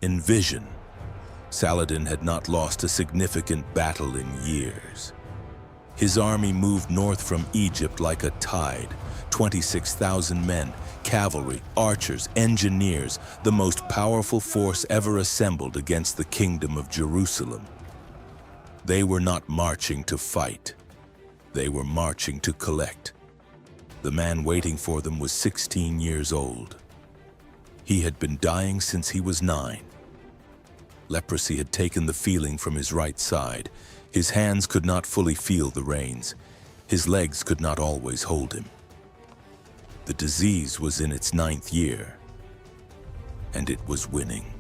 In vision, Saladin had not lost a significant battle in years. His army moved north from Egypt like a tide, 26,000 men, cavalry, archers, engineers, the most powerful force ever assembled against the kingdom of Jerusalem. They were not marching to fight. They were marching to collect. The man waiting for them was 16 years old. He had been dying since he was 9. Leprosy had taken the feeling from his right side. His hands could not fully feel the reins. His legs could not always hold him. The disease was in its 9th year, and it was winning.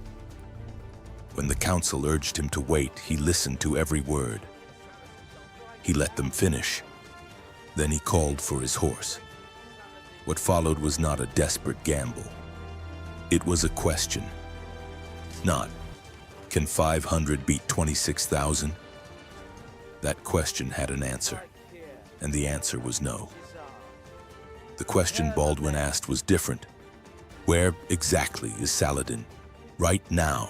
When the council urged him to wait, he listened to every word. He let them finish. Then he called for his horse. What followed was not a desperate gamble. It was a question. Not, can 500 beat 26,000? That question had an answer, and the answer was no. The question Baldwin asked was different. Where exactly is Saladin? Right now.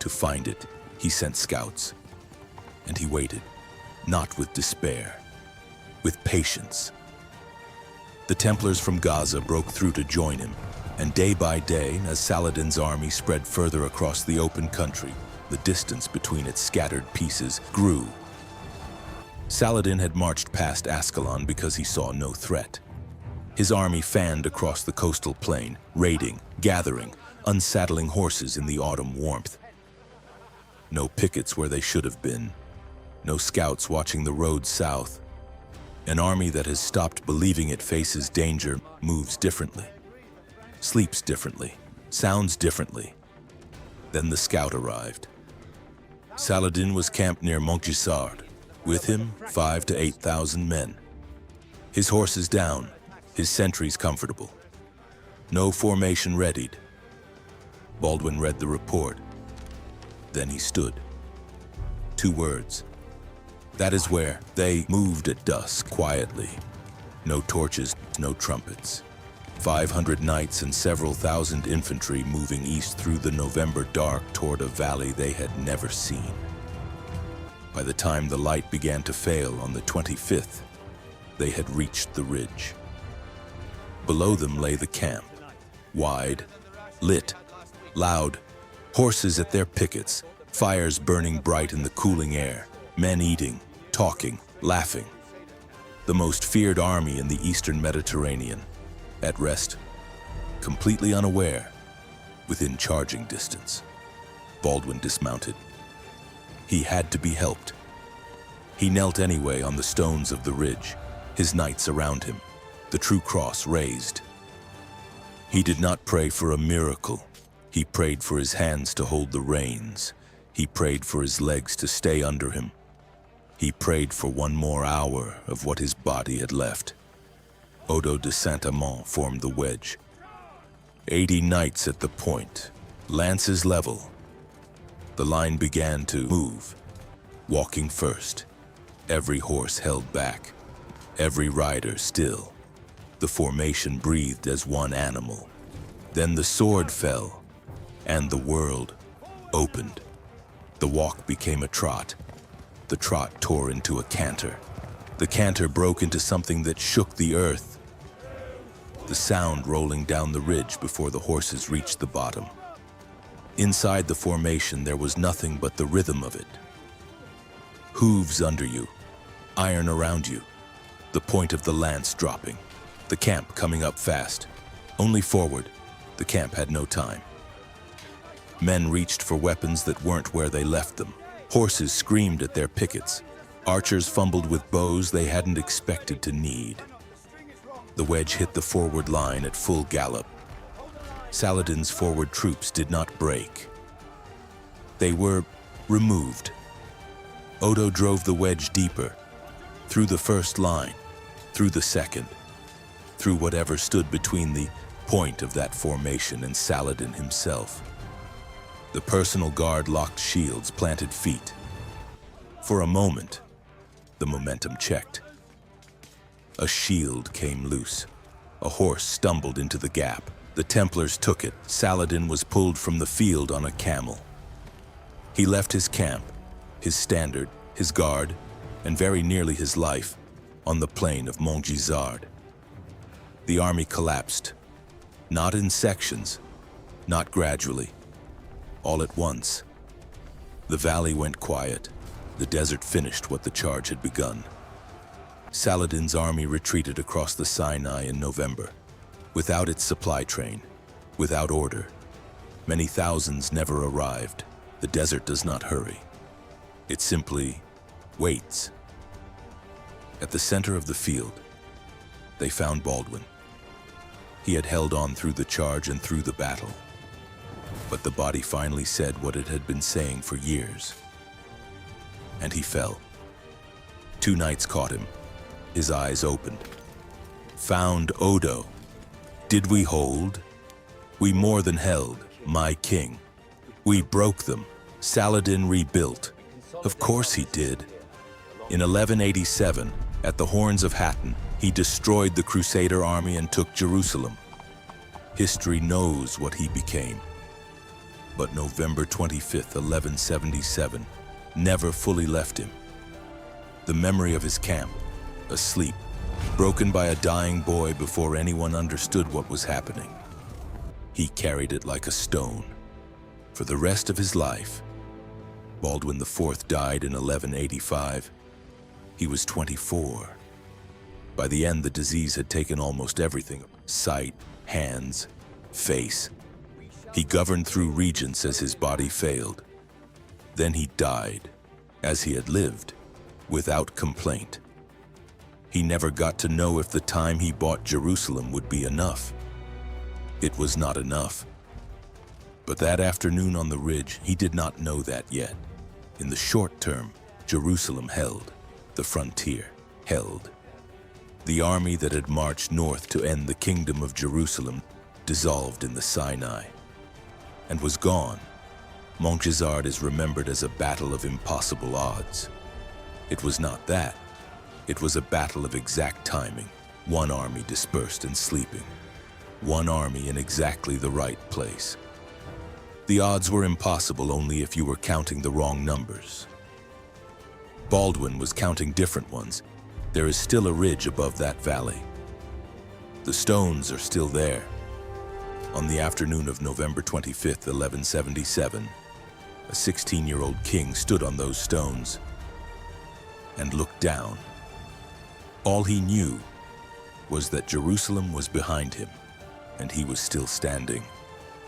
To find it, he sent scouts. And he waited, not with despair, with patience. The Templars from Gaza broke through to join him, and day by day, as Saladin's army spread further across the open country, the distance between its scattered pieces grew. Saladin had marched past Ascalon because he saw no threat. His army fanned across the coastal plain, raiding, gathering, unsaddling horses in the autumn warmth. No pickets where they should have been. No scouts watching the road south. An army that has stopped believing it faces danger moves differently, sleeps differently, sounds differently. Then the scout arrived. Saladin was camped near Montgisard. With him, 5,000 to 8,000 men. His horses down, his sentries comfortable. No formation readied. Baldwin read the report. Then he stood. 2 words. That is where they moved at dusk, quietly. No torches, no trumpets. 500 knights and several thousand infantry moving east through the November dark toward a valley they had never seen. By the time the light began to fail on the 25th, they had reached the ridge. Below them lay the camp, wide, lit, loud, horses at their pickets, fires burning bright in the cooling air, men eating, talking, laughing. The most feared army in the eastern Mediterranean, at rest, completely unaware, within charging distance. Baldwin dismounted. He had to be helped. He knelt anyway on the stones of the ridge, his knights around him, the true cross raised. He did not pray for a miracle. He prayed for his hands to hold the reins. He prayed for his legs to stay under him. He prayed for one more hour of what his body had left. Odo de Saint-Amand formed the wedge. 80 knights at the point, lances level. The line began to move, walking first. Every horse held back, every rider still. The formation breathed as one animal. Then the sword fell, and the world opened. The walk became a trot. The trot tore into a canter. The canter broke into something that shook the earth. The sound rolling down the ridge before the horses reached the bottom. Inside the formation, there was nothing but the rhythm of it. Hooves under you, iron around you, the point of the lance dropping, the camp coming up fast. Only forward, the camp had no time. Men reached for weapons that weren't where they left them. Horses screamed at their pickets. Archers fumbled with bows they hadn't expected to need. The wedge hit the forward line at full gallop. Saladin's forward troops did not break. They were removed. Odo drove the wedge deeper, through the first line, through the second, through whatever stood between the point of that formation and Saladin himself. The personal guard locked shields, planted feet. For a moment, the momentum checked. A shield came loose. A horse stumbled into the gap. The The Templars took it. Saladin was pulled from the field on a camel. He left his camp, his standard, his guard, and very nearly his life on the plain of Montgisard. The army collapsed, not in sections, not gradually, all at once. The valley went quiet. The desert finished what the charge had begun. Saladin's army retreated across the Sinai in November, without its supply train, without order. Many thousands never arrived. The desert does not hurry. It simply waits. At the center of the field, they found Baldwin. He had held on through the charge and through the battle. But the body finally said what it had been saying for years. And he fell. 2 knights caught him. His eyes opened. Found Odo. Did we hold? We more than held, my king. We broke them. Saladin rebuilt. Of course he did. In 1187, at the Horns of Hattin, he destroyed the Crusader army and took Jerusalem. History knows what he became. But November 25th, 1177, never fully left him. The memory of his camp, asleep, broken by a dying boy before anyone understood what was happening. He carried it like a stone. For the rest of his life, Baldwin IV died in 1185. He was 24. By the end, the disease had taken almost everything: sight, hands, face. He governed through regents as his body failed. Then he died, as he had lived, without complaint. He never got to know if the time he bought Jerusalem would be enough. It was not enough. But that afternoon on the ridge, he did not know that yet. In the short term, Jerusalem held. The frontier held. The army that had marched north to end the kingdom of Jerusalem dissolved in the Sinai and was gone. Montgisard is remembered as a battle of impossible odds. It was not that. It was a battle of exact timing. One army dispersed and sleeping. One army in exactly the right place. The odds were impossible only if you were counting the wrong numbers. Baldwin was counting different ones. There is still a ridge above that valley. The stones are still there. On the afternoon of November 25th, 1177, a 16-year-old king stood on those stones and looked down. All he knew was that Jerusalem was behind him, and he was still standing,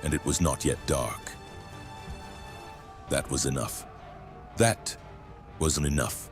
and it was not yet dark. That was enough. That wasn't enough.